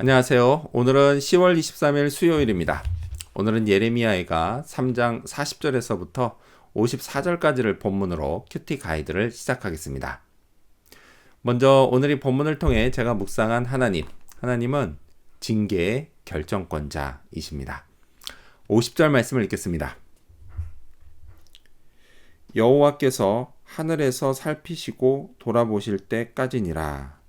안녕하세요. 오늘은 10월 23일 수요일입니다. 오늘은 예레미야가 3장 40절에서부터 54절까지를 본문으로 큐티 가이드를 시작하겠습니다. 먼저 오늘 이 본문을 통해 제가 묵상한 하나님은 징계의 결정권자이십니다. 50절 말씀을 읽겠습니다. 여호와께서 하늘에서 살피시고 돌아보실 때까지니라.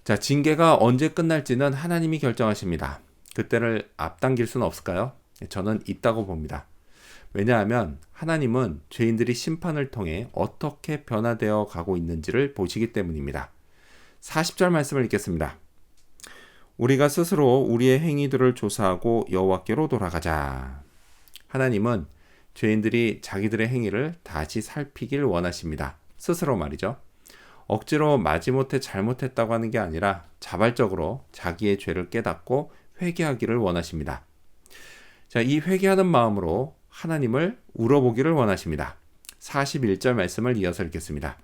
자, 징계가 언제 끝날지는 하나님이 결정하십니다. 그때를 앞당길 수는 없을까요? 저는 있다고 봅니다. 왜냐하면 하나님은 죄인들이 심판을 통해 어떻게 변화되어 가고 있는지를 보시기 때문입니다. 40절 말씀을 읽겠습니다. 우리가 스스로 우리의 행위들을 조사하고 여호와께로 돌아가자. 하나님은 죄인들이 자기들의 행위를 다시 살피길 원하십니다. 스스로 말이죠. 억지로 마지못해 잘못했다고 하는 게 아니라 자발적으로 자기의 죄를 깨닫고 회개하기를 원하십니다. 자, 이 회개하는 마음으로 하나님을 울어보기를 원하십니다. 41절 말씀을 이어서 읽겠습니다.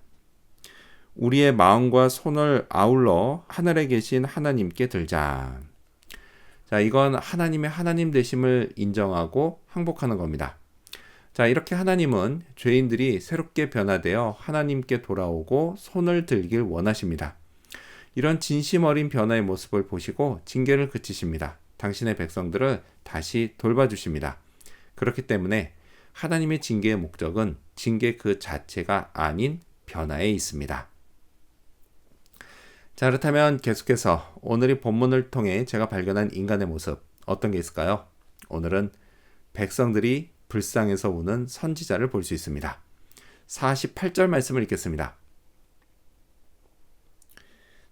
우리의 마음과 손을 아울러 하늘에 계신 하나님께 들자. 자, 이건 하나님의 하나님 되심을 인정하고 항복하는 겁니다. 자, 이렇게 하나님은 죄인들이 새롭게 변화되어 하나님께 돌아오고 손을 들길 원하십니다. 이런 진심 어린 변화의 모습을 보시고 징계를 그치십니다. 당신의 백성들을 다시 돌봐주십니다. 그렇기 때문에 하나님의 징계의 목적은 징계 그 자체가 아닌 변화에 있습니다. 자, 그렇다면 계속해서 오늘 이 본문을 통해 제가 발견한 인간의 모습 어떤 게 있을까요? 오늘은 백성들이 불쌍해서 우는 선지자를 볼 수 있습니다. 48절 말씀을 읽겠습니다.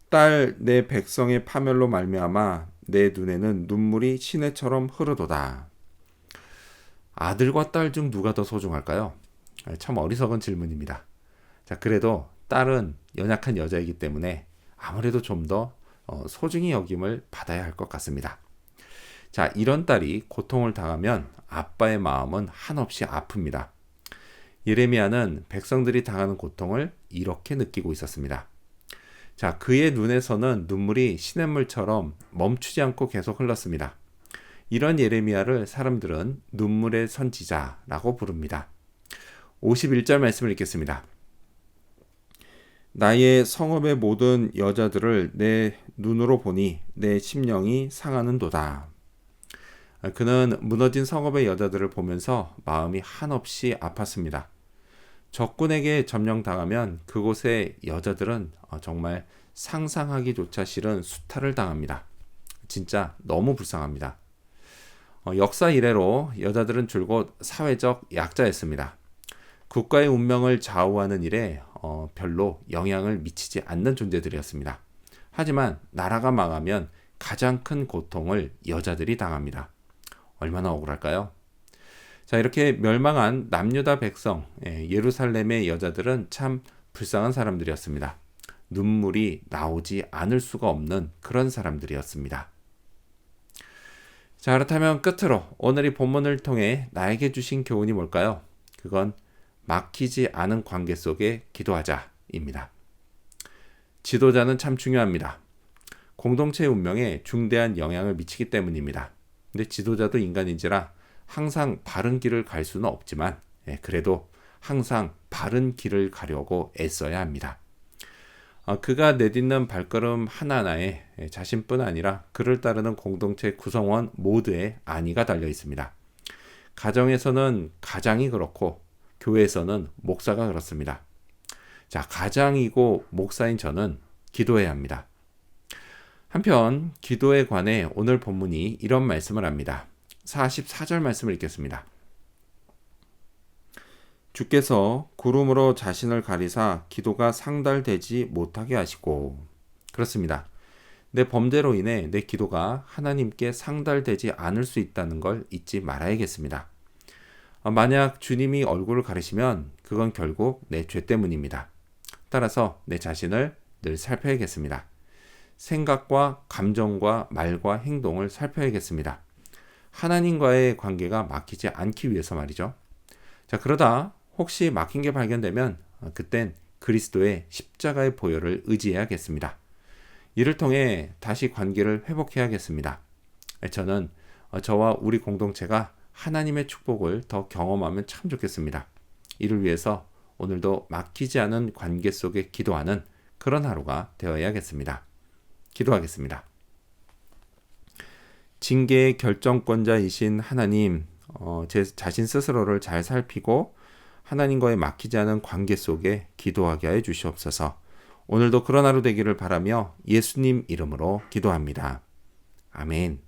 딸 내 백성의 파멸로 말미암아 내 눈에는 눈물이 시내처럼 흐르도다. 아들과 딸 중 누가 더 소중할까요? 참 어리석은 질문입니다. 자, 그래도 딸은 연약한 여자이기 때문에 아무래도 좀 더 소중히 여김을 받아야 할 것 같습니다. 자, 이런 딸이 고통을 당하면 아빠의 마음은 한없이 아픕니다. 예레미야는 백성들이 당하는 고통을 이렇게 느끼고 있었습니다. 자, 그의 눈에서는 눈물이 시냇물처럼 멈추지 않고 계속 흘렀습니다. 이런 예레미야를 사람들은 눈물의 선지자라고 부릅니다. 51절 말씀을 읽겠습니다. 나의 성읍의 모든 여자들을 내 눈으로 보니 내 심령이 상하는도다. 그는 무너진 성읍의 여자들을 보면서 마음이 한없이 아팠습니다. 적군에게 점령당하면 그곳의 여자들은 정말 상상하기조차 싫은 수탈을 당합니다. 진짜 너무 불쌍합니다. 역사 이래로 여자들은 줄곧 사회적 약자였습니다. 국가의 운명을 좌우하는 일에 별로 영향을 미치지 않는 존재들이었습니다. 하지만 나라가 망하면 가장 큰 고통을 여자들이 당합니다. 얼마나 억울할까요? 자, 이렇게 멸망한 남유다 백성, 예루살렘의 여자들은 참 불쌍한 사람들이었습니다. 눈물이 나오지 않을 수가 없는 그런 사람들이었습니다. 자, 그렇다면 끝으로 오늘 이 본문을 통해 나에게 주신 교훈이 뭘까요? 그건 막히지 않은 관계 속에 기도하자입니다. 지도자는 참 중요합니다. 공동체의 운명에 중대한 영향을 미치기 때문입니다. 근데 지도자도 인간인지라 항상 바른 길을 갈 수는 없지만 그래도 항상 바른 길을 가려고 애써야 합니다. 그가 내딛는 발걸음 하나하나에 자신뿐 아니라 그를 따르는 공동체 구성원 모두의 안위가 달려 있습니다. 가정에서는 가장이 그렇고 교회에서는 목사가 그렇습니다. 자, 가장이고 목사인 저는 기도해야 합니다. 한편 기도에 관해 오늘 본문이 이런 말씀을 합니다. 44절 말씀을 읽겠습니다. 주께서 구름으로 자신을 가리사 기도가 상달되지 못하게 하시고. 그렇습니다. 내 범죄로 인해 내 기도가 하나님께 상달되지 않을 수 있다는 걸 잊지 말아야겠습니다. 만약 주님이 얼굴을 가리시면 그건 결국 내 죄 때문입니다. 따라서 내 자신을 늘 살펴야겠습니다. 생각과 감정과 말과 행동을 살펴야겠습니다. 하나님과의 관계가 막히지 않기 위해서 말이죠. 자, 그러다 혹시 막힌 게 발견되면 그땐 그리스도의 십자가의 보혈을 의지해야겠습니다. 이를 통해 다시 관계를 회복해야겠습니다. 저는 저와 우리 공동체가 하나님의 축복을 더 경험하면 참 좋겠습니다. 이를 위해서 오늘도 막히지 않은 관계 속에 기도하는 그런 하루가 되어야겠습니다. 기도하겠습니다. 징계의 결정권자이신 하나님, 제 자신 스스로를 잘 살피고 하나님과의 막히지 않은 관계 속에 기도하게 하여 주시옵소서. 오늘도 그런 하루 되기를 바라며 예수님 이름으로 기도합니다. 아멘.